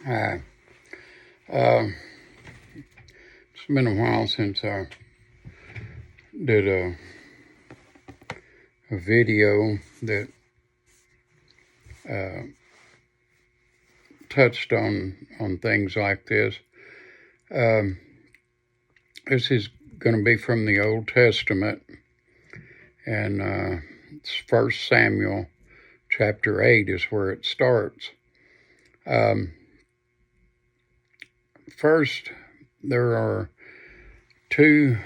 Hi. Uh, it's been a while since I did a video that uh, touched on things like this. Um, this is going to be from the Old Testament, and it's 1 Samuel chapter 8 is where it starts. First, there are two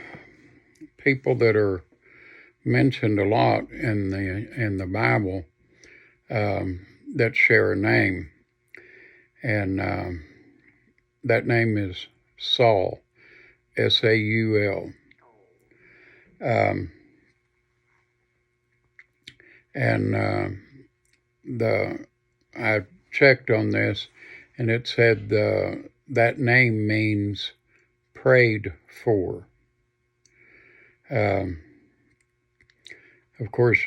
people that are mentioned a lot in the Bible that share a name, and that name is Saul, Saul. And I checked on this, and it said that name means prayed for. Of course,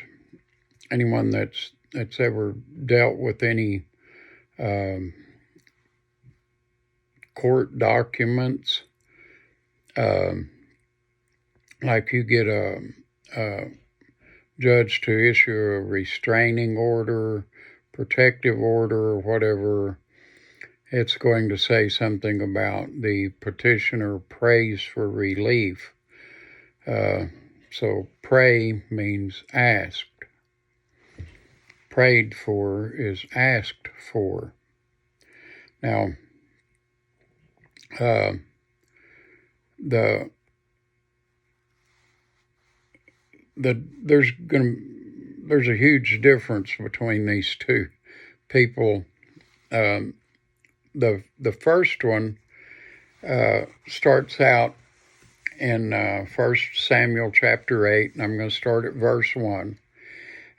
anyone that's ever dealt with any court documents, like you get a judge to issue a restraining order, protective order, or whatever, it's going to say something about the petitioner prays for relief. So pray means asked. Prayed for is asked for. Now, there's a huge difference between these two people. The first one starts out in 1 Samuel chapter 8, and I'm going to start at verse 1.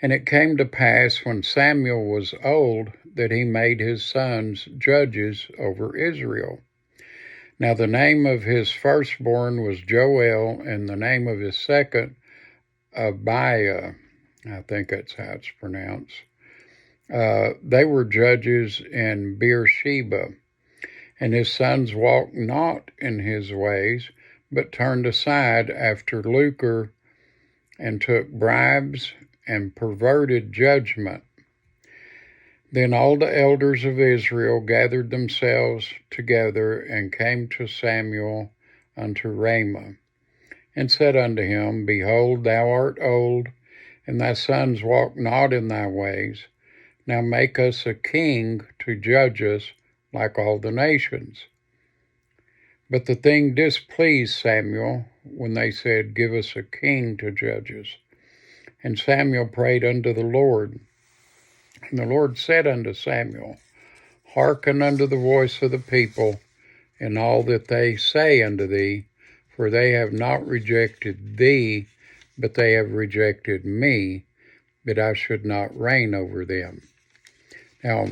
And it came to pass when Samuel was old that he made his sons judges over Israel. Now the name of his firstborn was Joel, and the name of his second, Abiah. I think that's how it's pronounced. They were judges in Beersheba. And his sons walked not in his ways, but turned aside after lucre, and took bribes, and perverted judgment. Then all the elders of Israel gathered themselves together, and came to Samuel unto Ramah, and said unto him, Behold, thou art old, and thy sons walk not in thy ways. Now make us a king to judge us like all the nations. But the thing displeased Samuel when they said, Give us a king to judge us. And Samuel prayed unto the Lord. And the Lord said unto Samuel, Hearken unto the voice of the people, in all that they say unto thee, for they have not rejected thee, but they have rejected me, that I should not reign over them. Now,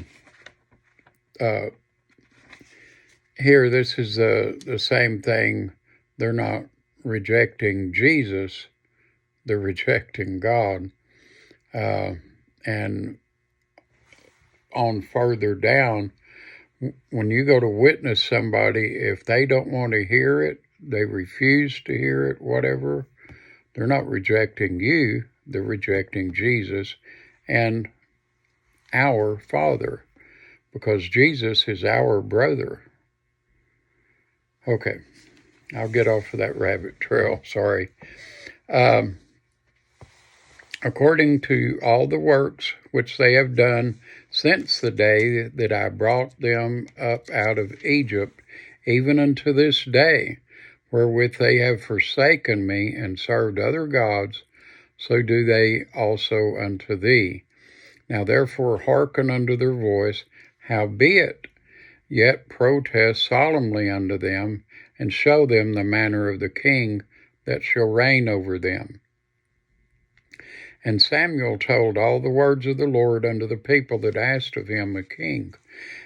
here, this is the same thing. They're not rejecting Jesus, they're rejecting God. And on further down, when you go to witness somebody, if they don't want to hear it, they refuse to hear it, whatever, they're not rejecting you, they're rejecting Jesus and our Father, because Jesus is our brother. Okay, I'll get off of that rabbit trail, sorry. According to all the works which they have done since the day that I brought them up out of Egypt, even unto this day, wherewith they have forsaken me and served other gods, so do they also unto thee. Now therefore hearken unto their voice, howbeit yet protest solemnly unto them, and show them the manner of the king that shall reign over them. And Samuel told all the words of the Lord unto the people that asked of him a king.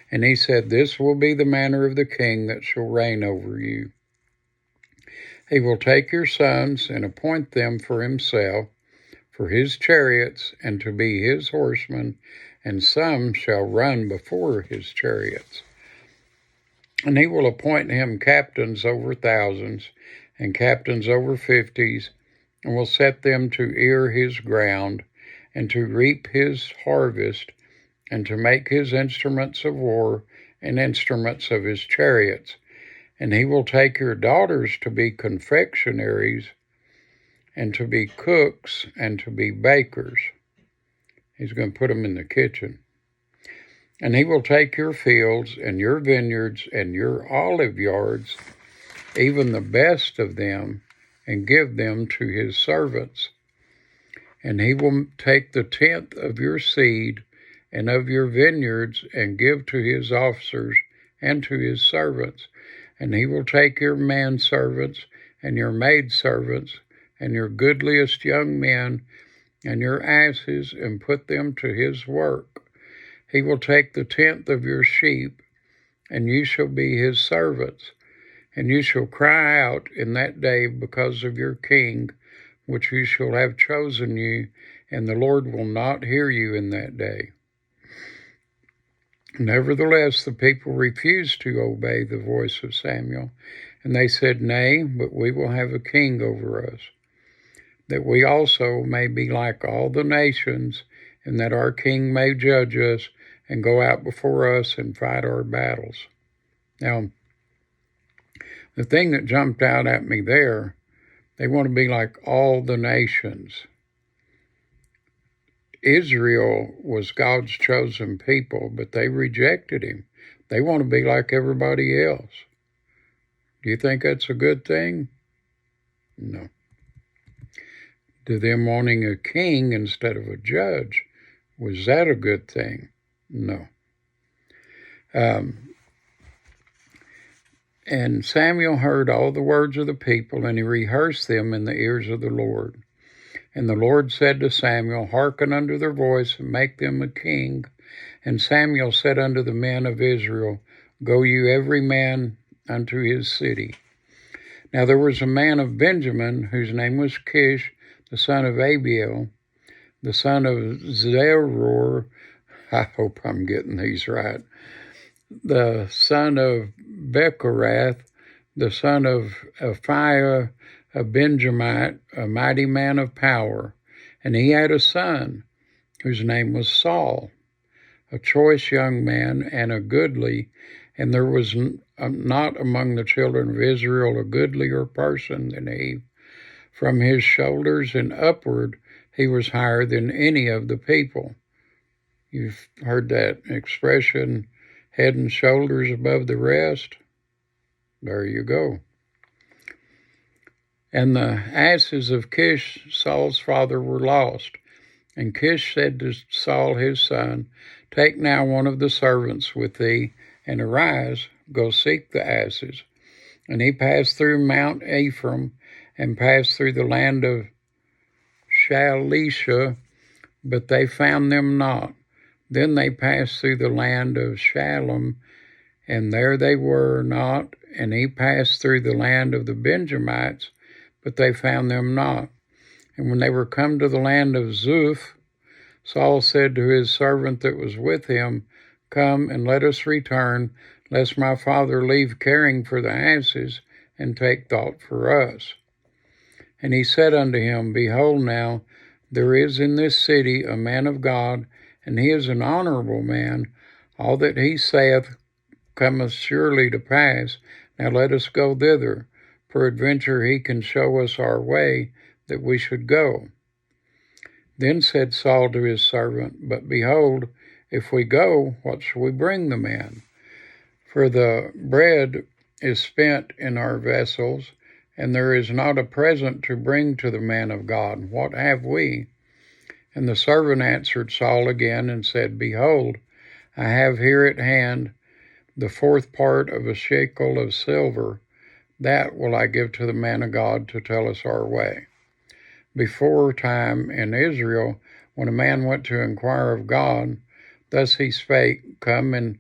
And he said, This will be the manner of the king that shall reign over you. He will take your sons and appoint them for himself, for his chariots, and to be his horsemen, and some shall run before his chariots. And he will appoint him captains over thousands, and captains over 50s, and will set them to ear his ground, and to reap his harvest, and to make his instruments of war, and instruments of his chariots. And he will take your daughters to be confectionaries, and to be cooks, and to be bakers. He's going to put them in the kitchen. And he will take your fields, and your vineyards, and your olive yards, even the best of them, and give them to his servants. And he will take the 10th of your seed and of your vineyards, and give to his officers and to his servants. And he will take your manservants and your maidservants and your goodliest young men and your asses, and put them to his work. He will take the 10th of your sheep, and you shall be his servants. And you shall cry out in that day because of your king, which you shall have chosen you, and the Lord will not hear you in that day. Nevertheless, the people refused to obey the voice of Samuel, and they said, Nay, but we will have a king over us, that we also may be like all the nations, and that our king may judge us and go out before us and fight our battles. Now, the thing that jumped out at me there, they want to be like all the nations. Israel was God's chosen people, but they rejected him. They want to be like everybody else. Do you think that's a good thing? No. To them wanting a king instead of a judge, was that a good thing? No. And Samuel heard all the words of the people, and he rehearsed them in the ears of the Lord. And the Lord said to Samuel, Hearken unto their voice, and make them a king. And Samuel said unto the men of Israel, Go you every man unto his city. Now there was a man of Benjamin, whose name was Kish, the son of Abiel, the son of Zeror, I hope I'm getting these right, the son of Bechorath, the son of Aphiah, a Benjamite, a mighty man of power. And he had a son, whose name was Saul, a choice young man and a goodly, and there was not among the children of Israel a goodlier person than he. From his shoulders and upward, he was higher than any of the people. You've heard that expression, head and shoulders above the rest? There you go. And the asses of Kish, Saul's father, were lost. And Kish said to Saul his son, Take now one of the servants with thee, and arise, go seek the asses. And he passed through Mount Ephraim, and passed through the land of Shalisha, but they found them not. Then they passed through the land of Shalom, and there they were not. And he passed through the land of the Benjamites, but they found them not. And when they were come to the land of Zuph, Saul said to his servant that was with him, Come and let us return, lest my father leave caring for the asses, and take thought for us. And he said unto him, Behold now, there is in this city a man of God, and he is an honorable man. All that he saith cometh surely to pass. Now let us go thither. Peradventure he can show us our way, that we should go. Then said Saul to his servant, But behold, if we go, what shall we bring the man? For the bread is spent in our vessels, and there is not a present to bring to the man of God. What have we? And the servant answered Saul again and said, Behold, I have here at hand the 4th part of a shekel of silver. That will I give to the man of God to tell us our way. Before time in Israel, when a man went to inquire of God, thus he spake, Come and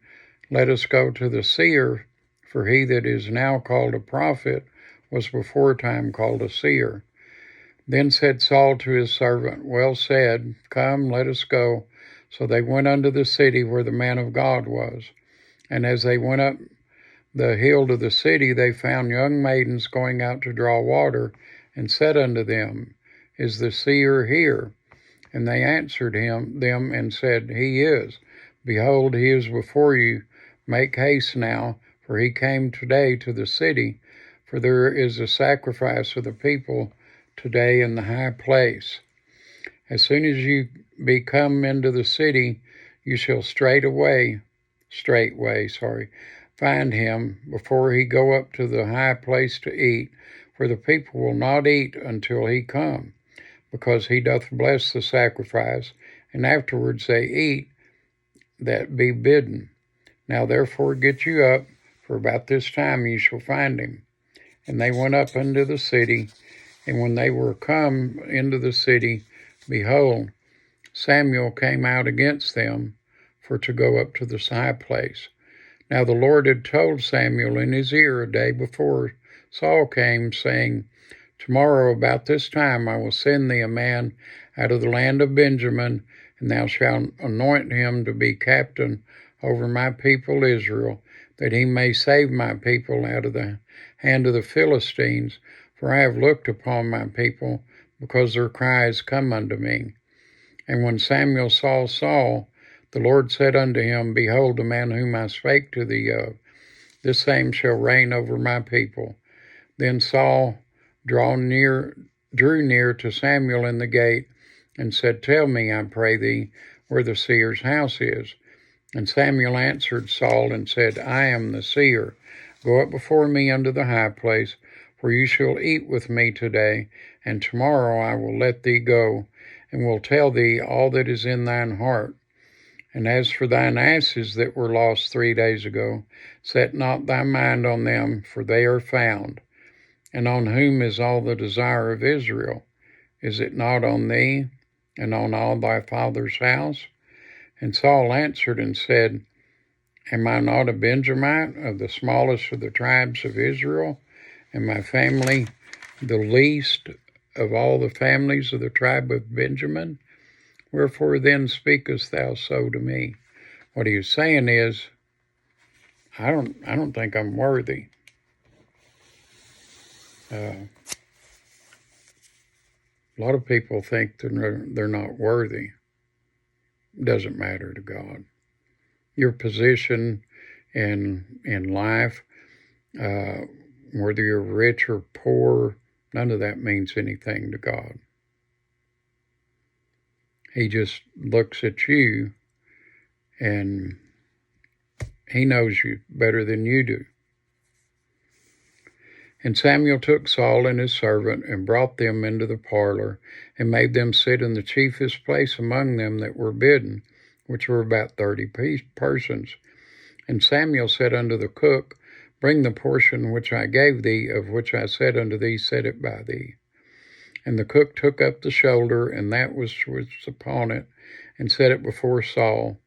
let us go to the seer, for he that is now called a prophet was before time called a seer. Then said Saul to his servant, Well said, come, let us go. So they went unto the city where the man of God was. And as they went up the hill to the city, they found young maidens going out to draw water, and said unto them, Is the seer here? And they answered them and said, He is. Behold, he is before you. Make haste now, for he came today to the city, for there is a sacrifice of the people today in the high place. As soon as you be come into the city, you shall straightway find him before he go up to the high place to eat, for the people will not eat until he come, because he doth bless the sacrifice, and afterwards they eat that be bidden. Now therefore get you up, for about this time you shall find him. And they went up into the city, and when they were come into the city, behold, Samuel came out against them for to go up to the high place. Now the Lord had told Samuel in his ear a day before Saul came, saying, Tomorrow about this time I will send thee a man out of the land of Benjamin, and thou shalt anoint him to be captain over my people Israel, that he may save my people out of the hand of the Philistines, for I have looked upon my people, because their cries come unto me. And when Samuel saw Saul, the Lord said unto him, Behold, the man whom I spake to thee of, this same shall reign over my people. Then Saul drew near to Samuel in the gate, and said, Tell me, I pray thee, where the seer's house is. And Samuel answered Saul and said, I am the seer. Go up before me unto the high place, for you shall eat with me today, and tomorrow I will let thee go, and will tell thee all that is in thine heart. And as for thine asses that were lost 3 days ago, set not thy mind on them, for they are found. And on whom is all the desire of Israel? Is it not on thee, and on all thy father's house? And Saul answered and said, Am I not a Benjamite, of the smallest of the tribes of Israel, and my family the least of all the families of the tribe of Benjamin? Wherefore then speakest thou so to me? What he was saying is, I don't think I'm worthy. A lot of people think they're not worthy. It doesn't matter to God. Your position in life, whether you're rich or poor, none of that means anything to God. He just looks at you, and he knows you better than you do. And Samuel took Saul and his servant, and brought them into the parlor, and made them sit in the chiefest place among them that were bidden, which were about 30 persons. And Samuel said unto the cook, Bring the portion which I gave thee, of which I said unto thee, Set it by thee. And the cook took up the shoulder, and that which was upon it, and set it before Saul.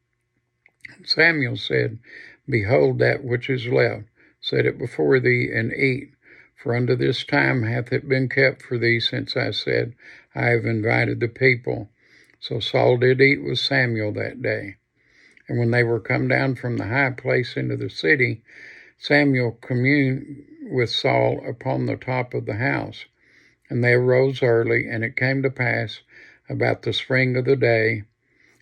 And Samuel said, Behold that which is left, set it before thee, and eat. For unto this time hath it been kept for thee, since I said, I have invited the people. So Saul did eat with Samuel that day. And when they were come down from the high place into the city, Samuel communed with Saul upon the top of the house. And they arose early, and it came to pass about the spring of the day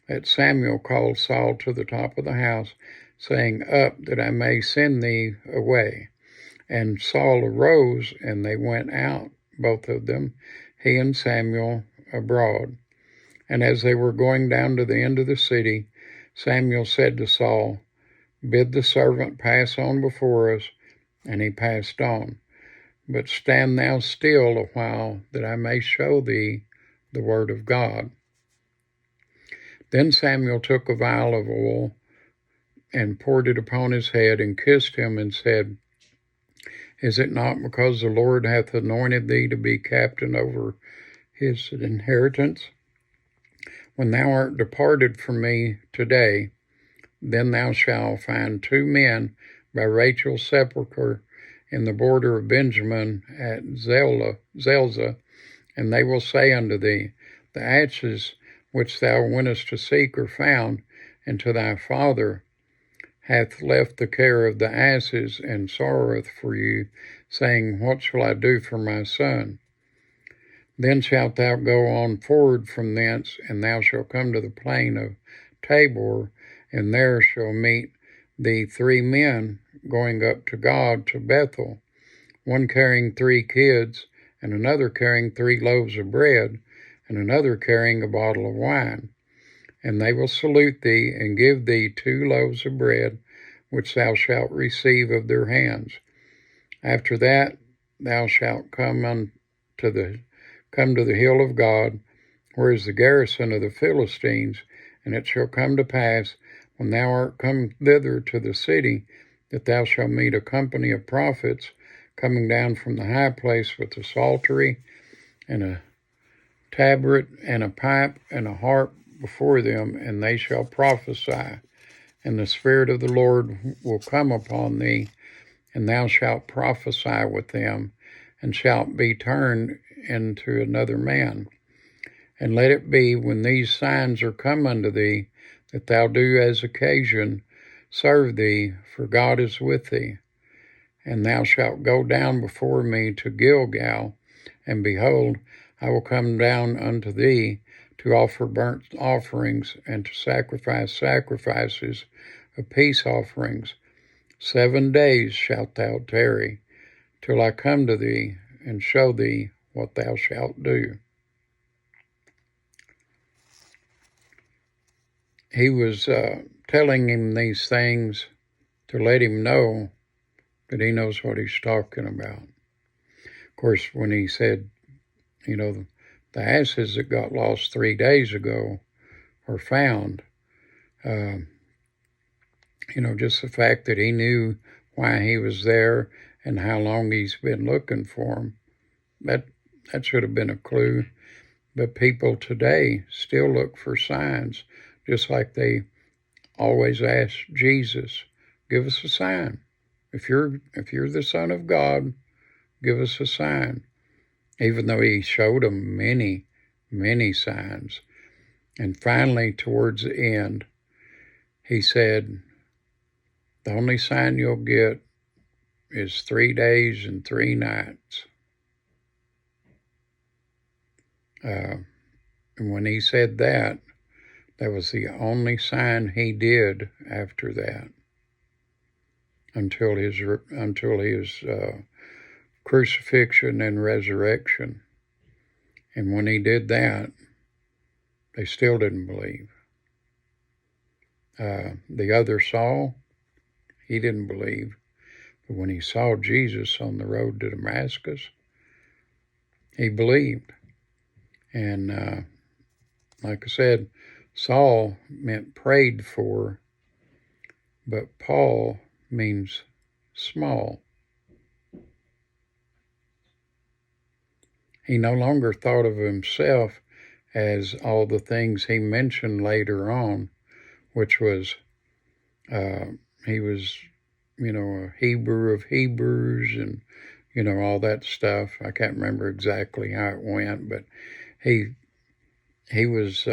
that Samuel called Saul to the top of the house, saying, Up, that I may send thee away. And Saul arose, and they went out, both of them, he and Samuel, abroad. And as they were going down to the end of the city, Samuel said to Saul, Bid the servant pass on before us. And he passed on. But stand thou still a while, that I may show thee the word of God. Then Samuel took a vial of oil, and poured it upon his head, and kissed him, and said, Is it not because the Lord hath anointed thee to be captain over his inheritance? When thou art departed from me today, then thou shalt find 2 men by Rachel's sepulchre in the border of Benjamin at Zelzah, and they will say unto thee, The ashes which thou wentest to seek are found, and to thy father hath left the care of the asses, and sorroweth for you, saying, What shall I do for my son? Then shalt thou go on forward from thence, and thou shalt come to the plain of Tabor, and there shall meet thee 3 men going up to God to Bethel, one carrying 3 kids, and another carrying 3 loaves of bread, and another carrying a bottle of wine. And they will salute thee, and give thee 2 loaves of bread, which thou shalt receive of their hands. After that thou shalt come to the hill of God, where is the garrison of the Philistines, and it shall come to pass, when thou art come thither to the city, that thou shalt meet a company of prophets coming down from the high place with a psaltery, and a tabret, and a pipe, and a harp before them, and they shall prophesy. And the Spirit of the Lord will come upon thee, and thou shalt prophesy with them, and shalt be turned into another man. And let it be, when these signs are come unto thee, that thou do as occasion serve thee, for God is with thee. And thou shalt go down before me to Gilgal, and behold, I will come down unto thee to offer burnt offerings, and to sacrifice sacrifices of peace offerings. 7 days shalt thou tarry, till I come to thee, and show thee what thou shalt do. He was telling him these things to let him know that he knows what he's talking about. Of course, when he said, the asses that got lost 3 days ago are found, just the fact that he knew why he was there and how long he's been looking for them, that should have been a clue. But people today still look for signs, just like they always ask Jesus, give us a sign. If you're the Son of God, give us a sign. Even though he showed them many, many signs. And finally, towards the end, he said, the only sign you'll get is 3 days and 3 nights. And when he said that, that was the only sign he did after that, until his crucifixion and resurrection. And when he did that, they still didn't believe. The other Saul, he didn't believe. But when he saw Jesus on the road to Damascus, he believed. And like I said, Saul meant prayed for, but Paul means small. He no longer thought of himself as all the things he mentioned later on, which was he was, a Hebrew of Hebrews, and, all that stuff. I can't remember exactly how it went, but he was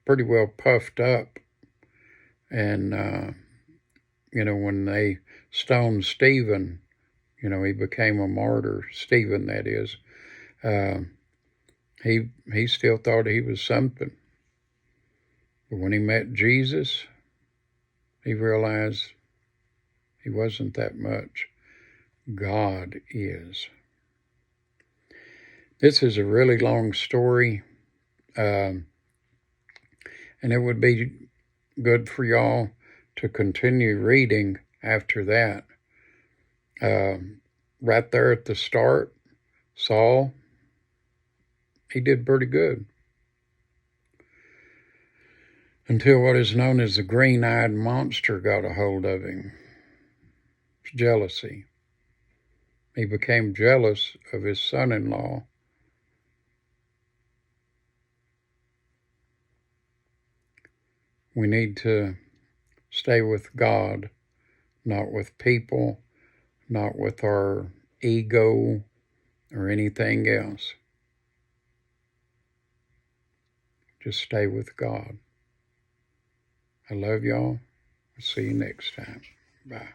pretty well puffed up. And, when they stoned Stephen, he became a martyr, Stephen, that is. He still thought he was something. But when he met Jesus, he realized he wasn't that much. God is. This is a really long story, and it would be good for y'all to continue reading after that. Right there at the start, Saul, he did pretty good, until what is known as the green-eyed monster got a hold of him. It's jealousy. He became jealous of his son-in-law. We need to stay with God, not with people, not with our ego or anything else. Just stay with God. I love y'all. See you next time. Bye.